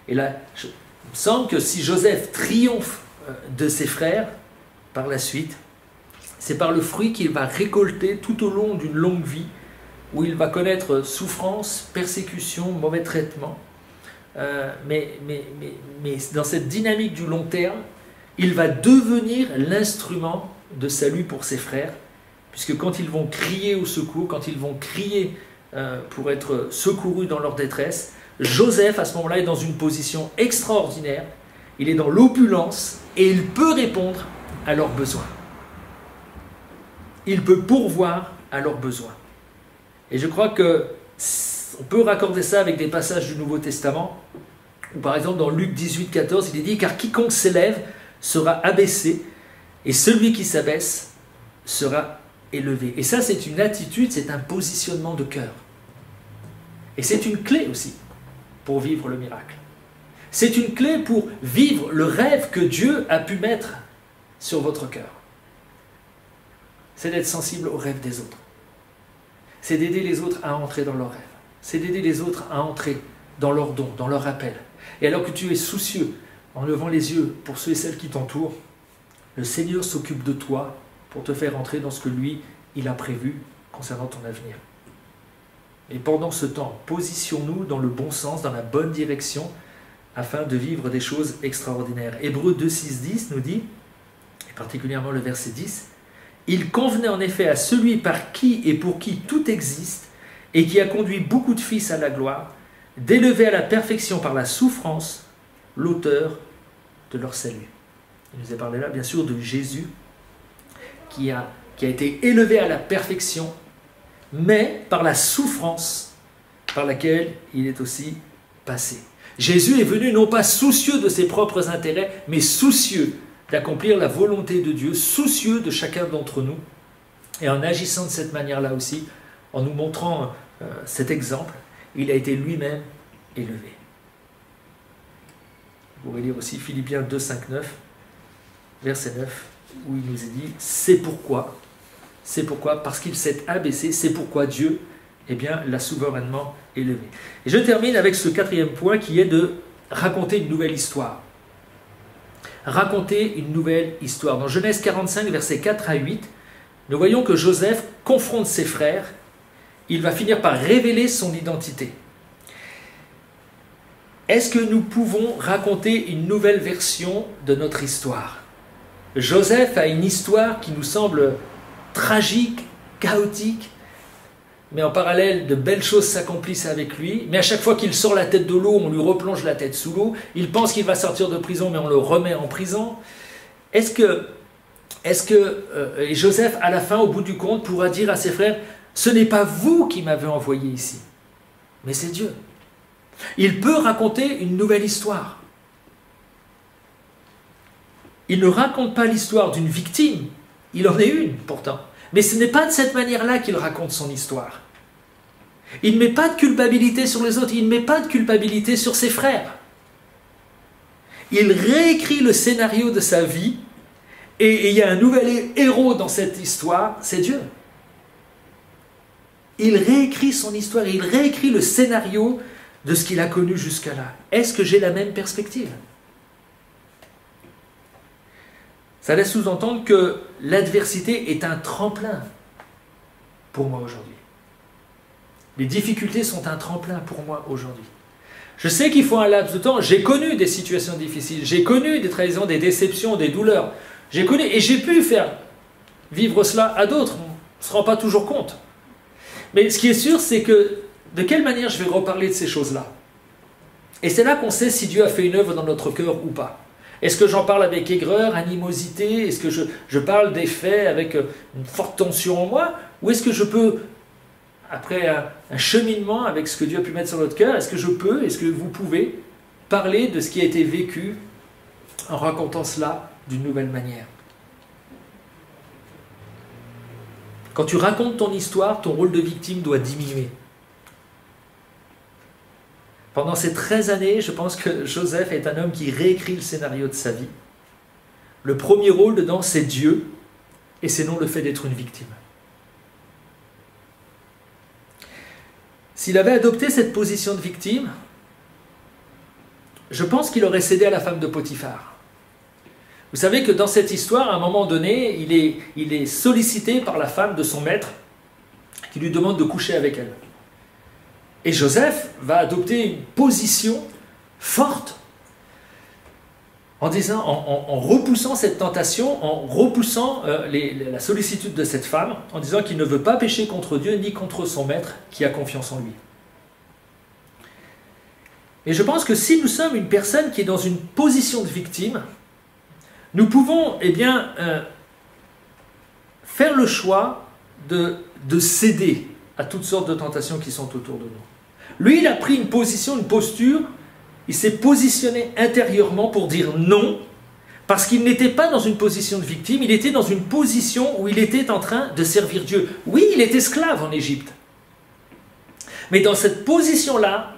Et là, il me semble que si Joseph triomphe de ses frères par la suite, c'est par le fruit qu'il va récolter tout au long d'une longue vie, où il va connaître souffrance, persécution, mauvais traitement, mais dans cette dynamique du long terme, il va devenir l'instrument de salut pour ses frères, puisque quand ils vont crier au secours, quand ils vont crier pour être secourus dans leur détresse, Joseph, à ce moment-là, est dans une position extraordinaire. Il est dans l'opulence et il peut répondre à leurs besoins. Il peut pourvoir à leurs besoins. Et je crois qu'on peut raccorder ça avec des passages du Nouveau Testament, où par exemple dans Luc 18, 14, il est dit « Car quiconque s'élève sera abaissé, et celui qui s'abaisse sera élevé. » Et ça, c'est une attitude, c'est un positionnement de cœur. Et c'est une clé aussi pour vivre le miracle. C'est une clé pour vivre le rêve que Dieu a pu mettre sur votre cœur. C'est d'être sensible aux rêves des autres. C'est d'aider les autres à entrer dans leurs rêves. C'est d'aider les autres à entrer dans leurs dons, dans leur appel. Et alors que tu es soucieux, en levant les yeux pour ceux et celles qui t'entourent, le Seigneur s'occupe de toi pour te faire entrer dans ce que lui, il a prévu concernant ton avenir. Et pendant ce temps, positionnons-nous dans le bon sens, dans la bonne direction, afin de vivre des choses extraordinaires. Hébreux 2, 6, 10 nous dit, et particulièrement le verset 10, « Il convenait en effet à celui par qui et pour qui tout existe, et qui a conduit beaucoup de fils à la gloire, d'élever à la perfection par la souffrance l'auteur de leur salut. » Il nous est parlé là, bien sûr, de Jésus, qui a été élevé à la perfection, mais par la souffrance par laquelle il est aussi passé. Jésus est venu non pas soucieux de ses propres intérêts, mais soucieux d'accomplir la volonté de Dieu, soucieux de chacun d'entre nous, et en agissant de cette manière-là aussi, en nous montrant cet exemple, il a été lui-même élevé. Vous pourrez lire aussi Philippiens 2, 5, 9, verset 9, où il nous est dit, c'est pourquoi, parce qu'il s'est abaissé, c'est pourquoi Dieu, l'a souverainement élevé. Et je termine avec ce quatrième point qui est de raconter une nouvelle histoire. Raconter une nouvelle histoire. Dans Genèse 45, versets 4 à 8, nous voyons que Joseph confronte ses frères. Il va finir par révéler son identité. Est-ce que nous pouvons raconter une nouvelle version de notre histoire? Joseph a une histoire qui nous semble tragique, chaotique, mais en parallèle, de belles choses s'accomplissent avec lui. Mais à chaque fois qu'il sort la tête de l'eau, on lui replonge la tête sous l'eau. Il pense qu'il va sortir de prison, mais on le remet en prison. Est-ce que Joseph, à la fin, au bout du compte, pourra dire à ses frères, « Ce n'est pas vous qui m'avez envoyé ici, mais c'est Dieu. » Il peut raconter une nouvelle histoire. Il ne raconte pas l'histoire d'une victime. Il en est une, pourtant. Mais ce n'est pas de cette manière-là qu'il raconte son histoire. Il ne met pas de culpabilité sur les autres, il ne met pas de culpabilité sur ses frères. Il réécrit le scénario de sa vie, et il y a un nouvel héros dans cette histoire, c'est Dieu. Il réécrit son histoire, il réécrit le scénario de ce qu'il a connu jusqu'à là. Est-ce que j'ai la même perspective ? Ça laisse sous-entendre que l'adversité est un tremplin pour moi aujourd'hui. Les difficultés sont un tremplin pour moi aujourd'hui. Je sais qu'il faut un laps de temps. J'ai connu des situations difficiles. J'ai connu des trahisons, des déceptions, des douleurs. J'ai connu et j'ai pu faire vivre cela à d'autres. On ne se rend pas toujours compte. Mais ce qui est sûr, c'est que de quelle manière je vais reparler de ces choses-là? Et c'est là qu'on sait si Dieu a fait une œuvre dans notre cœur ou pas. Est-ce que j'en parle avec aigreur, animosité? Est-ce que je parle des faits avec une forte tension en moi? Ou est-ce que je peux, après un cheminement avec ce que Dieu a pu mettre sur notre cœur, est-ce que vous pouvez parler de ce qui a été vécu en racontant cela d'une nouvelle manière? Quand tu racontes ton histoire, ton rôle de victime doit diminuer. Pendant ces 13 années, je pense que Joseph est un homme qui réécrit le scénario de sa vie. Le premier rôle dedans, c'est Dieu, et c'est non le fait d'être une victime. S'il avait adopté cette position de victime, je pense qu'il aurait cédé à la femme de Potiphar. Vous savez que dans cette histoire, à un moment donné, il est sollicité par la femme de son maître, qui lui demande de coucher avec elle. Et Joseph va adopter une position forte, en disant, en repoussant cette tentation, en repoussant la sollicitude de cette femme, en disant qu'il ne veut pas pécher contre Dieu ni contre son maître qui a confiance en lui. Et je pense que si nous sommes une personne qui est dans une position de victime, nous pouvons faire le choix de céder à toutes sortes de tentations qui sont autour de nous. Lui, il a pris une position, une posture. Il s'est positionné intérieurement pour dire non, parce qu'il n'était pas dans une position de victime, il était dans une position où il était en train de servir Dieu. Oui, il est esclave en Égypte. Mais dans cette position-là,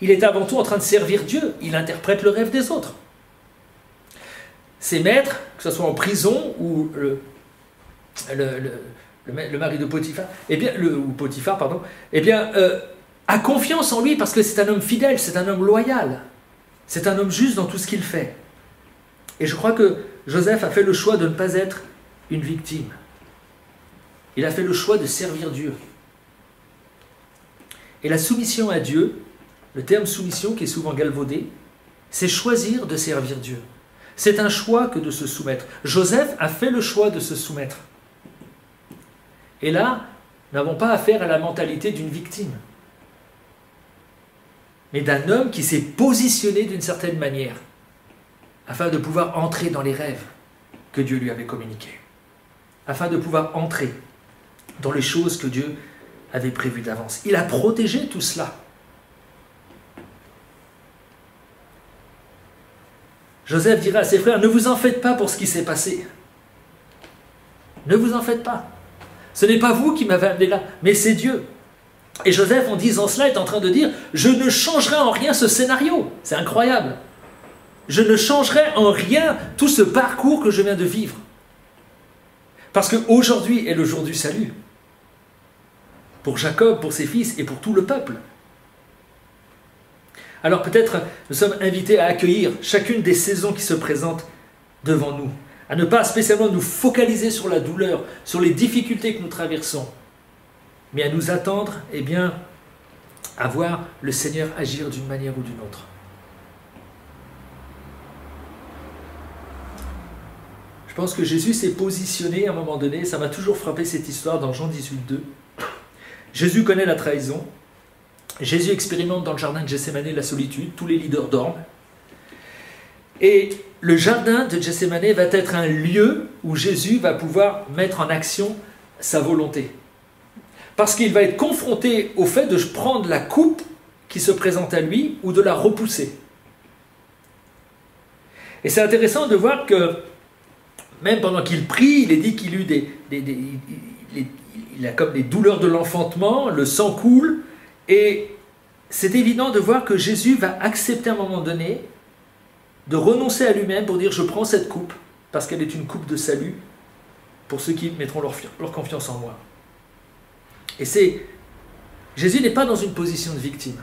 il est avant tout en train de servir Dieu. Il interprète le rêve des autres. Ses maîtres, que ce soit en prison ou le mari de Potiphar, a confiance en lui parce que c'est un homme fidèle, c'est un homme loyal, c'est un homme juste dans tout ce qu'il fait. Et je crois que Joseph a fait le choix de ne pas être une victime. Il a fait le choix de servir Dieu. Et la soumission à Dieu, le terme soumission qui est souvent galvaudé, c'est choisir de servir Dieu. C'est un choix que de se soumettre. Joseph a fait le choix de se soumettre. Et là, nous n'avons pas affaire à la mentalité d'une victime, mais d'un homme qui s'est positionné d'une certaine manière afin de pouvoir entrer dans les rêves que Dieu lui avait communiqués, afin de pouvoir entrer dans les choses que Dieu avait prévues d'avance. Il a protégé tout cela. Joseph dira à ses frères, ne vous en faites pas pour ce qui s'est passé. Ne vous en faites pas. Ce n'est pas vous qui m'avez amené là, mais c'est Dieu. Et Joseph, en disant cela, est en train de dire « Je ne changerai en rien ce scénario. » C'est incroyable. Je ne changerai en rien tout ce parcours que je viens de vivre. Parce qu'aujourd'hui est le jour du salut. Pour Jacob, pour ses fils et pour tout le peuple. Alors peut-être nous sommes invités à accueillir chacune des saisons qui se présentent devant nous. À ne pas spécialement nous focaliser sur la douleur, sur les difficultés que nous traversons, mais à nous attendre, à voir le Seigneur agir d'une manière ou d'une autre. Je pense que Jésus s'est positionné à un moment donné, ça m'a toujours frappé cette histoire dans Jean 18,2. Jésus connaît la trahison, Jésus expérimente dans le jardin de Gethsémanée la solitude, tous les leaders dorment, et le jardin de Gethsémanée va être un lieu où Jésus va pouvoir mettre en action sa volonté. Parce qu'il va être confronté au fait de prendre la coupe qui se présente à lui ou de la repousser. Et c'est intéressant de voir que même pendant qu'il prie, il est dit qu'il eut il a comme des douleurs de l'enfantement, le sang coule, et c'est évident de voir que Jésus va accepter à un moment donné de renoncer à lui-même pour dire je prends cette coupe parce qu'elle est une coupe de salut pour ceux qui mettront leur confiance en moi. Et Jésus n'est pas dans une position de victime.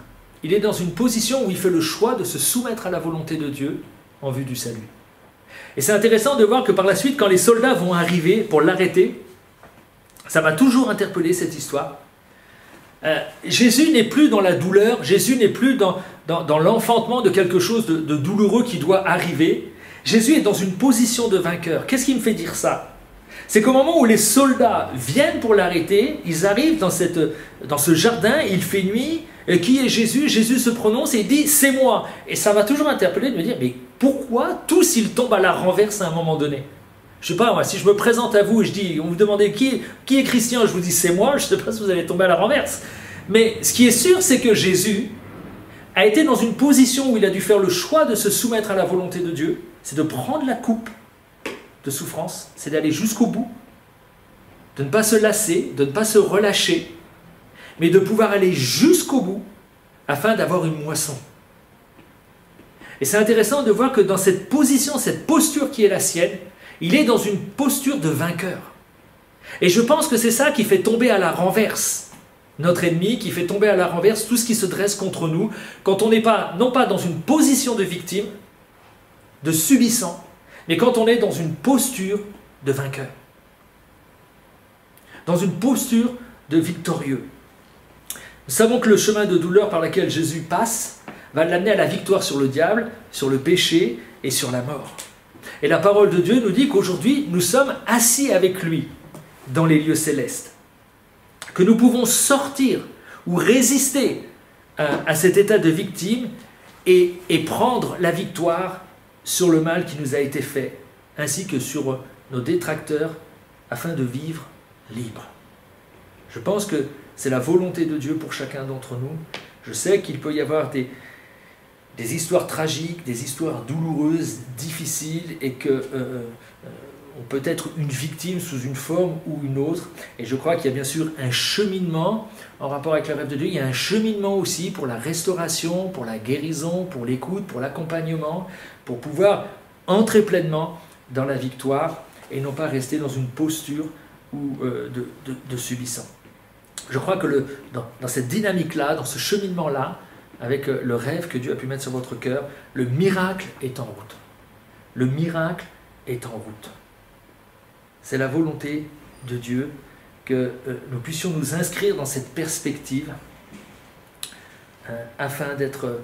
Il est dans une position où il fait le choix de se soumettre à la volonté de Dieu en vue du salut. Et c'est intéressant de voir que par la suite, quand les soldats vont arriver pour l'arrêter, ça m'a toujours interpellé cette histoire. Jésus n'est plus dans la douleur, Jésus n'est plus dans l'enfantement de quelque chose de douloureux qui doit arriver. Jésus est dans une position de vainqueur. Qu'est-ce qui me fait dire ça? C'est qu'au moment où les soldats viennent pour l'arrêter, ils arrivent dans ce jardin, il fait nuit, et qui est Jésus? Jésus se prononce et il dit « c'est moi ». Et ça m'a toujours interpellé de me dire « mais pourquoi tous ils tombent à la renverse à un moment donné ?» Je ne sais pas, moi, si je me présente à vous et je dis, on vous demandait qui est Christian, je vous dis c'est moi, je ne sais pas si vous allez tomber à la renverse. Mais ce qui est sûr, c'est que Jésus a été dans une position où il a dû faire le choix de se soumettre à la volonté de Dieu, c'est de prendre la coupe de souffrance, c'est d'aller jusqu'au bout, de ne pas se lasser, de ne pas se relâcher, mais de pouvoir aller jusqu'au bout afin d'avoir une moisson. Et c'est intéressant de voir que dans cette position, cette posture qui est la sienne, il est dans une posture de vainqueur. Et je pense que c'est ça qui fait tomber à la renverse notre ennemi, qui fait tomber à la renverse tout ce qui se dresse contre nous, quand on n'est pas, non pas dans une position de victime, de subissant, mais quand on est dans une posture de vainqueur. Dans une posture de victorieux. Nous savons que le chemin de douleur par lequel Jésus passe va l'amener à la victoire sur le diable, sur le péché et sur la mort. Et la parole de Dieu nous dit qu'aujourd'hui, nous sommes assis avec lui dans les lieux célestes. Que nous pouvons sortir ou résister à cet état de victime et prendre la victoire sur le mal qui nous a été fait, ainsi que sur nos détracteurs, afin de vivre libre. Je pense que c'est la volonté de Dieu pour chacun d'entre nous. Je sais qu'il peut y avoir des histoires tragiques, des histoires douloureuses, difficiles, et que on peut être une victime sous une forme ou une autre. Et je crois qu'il y a bien sûr un cheminement en rapport avec le rêve de Dieu. Il y a un cheminement aussi pour la restauration, pour la guérison, pour l'écoute, pour l'accompagnement, pour pouvoir entrer pleinement dans la victoire et non pas rester dans une posture de subissant. Je crois que dans cette dynamique-là, dans ce cheminement-là, avec le rêve que Dieu a pu mettre sur votre cœur, le miracle est en route. Le miracle est en route. C'est la volonté de Dieu que nous puissions nous inscrire dans cette perspective afin d'être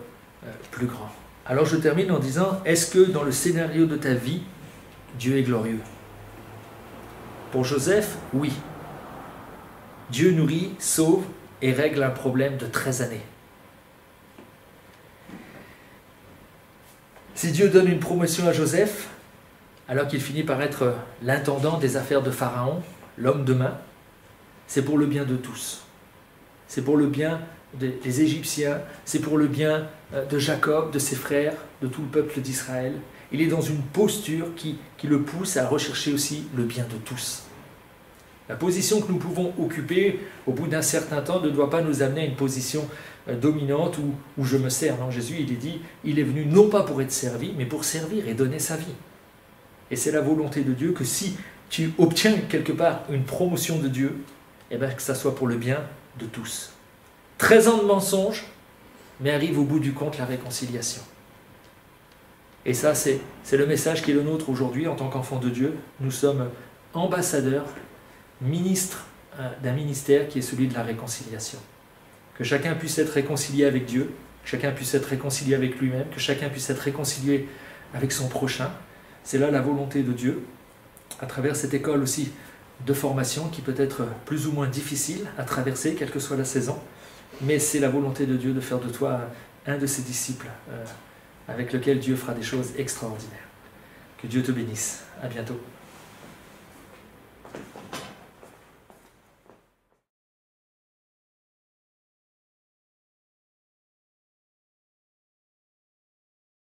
plus grands. Alors je termine en disant, est-ce que dans le scénario de ta vie, Dieu est glorieux? Pour Joseph, oui. Dieu nourrit, sauve et règle un problème de 13 années. Si Dieu donne une promotion à Joseph, alors qu'il finit par être l'intendant des affaires de Pharaon, l'homme de main, c'est pour le bien de tous. C'est pour le bien des Égyptiens, c'est pour le bien de Jacob, de ses frères, de tout le peuple d'Israël. Il est dans une posture qui le pousse à rechercher aussi le bien de tous. La position que nous pouvons occuper au bout d'un certain temps ne doit pas nous amener à une position dominante où je me sers. Non, Jésus, il est dit, il est venu non pas pour être servi, mais pour servir et donner sa vie. Et c'est la volonté de Dieu que si tu obtiens quelque part une promotion de Dieu, eh bien que ça soit pour le bien de tous. 13 ans de mensonges, mais arrive au bout du compte la réconciliation. Et ça, c'est le message qui est le nôtre aujourd'hui en tant qu'enfants de Dieu. Nous sommes ambassadeurs, ministres d'un ministère qui est celui de la réconciliation. Que chacun puisse être réconcilié avec Dieu, que chacun puisse être réconcilié avec lui-même, que chacun puisse être réconcilié avec son prochain. C'est là la volonté de Dieu, à travers cette école aussi de formation qui peut être plus ou moins difficile à traverser, quelle que soit la saison. Mais c'est la volonté de Dieu de faire de toi un de ses disciples avec lequel Dieu fera des choses extraordinaires. Que Dieu te bénisse. À bientôt.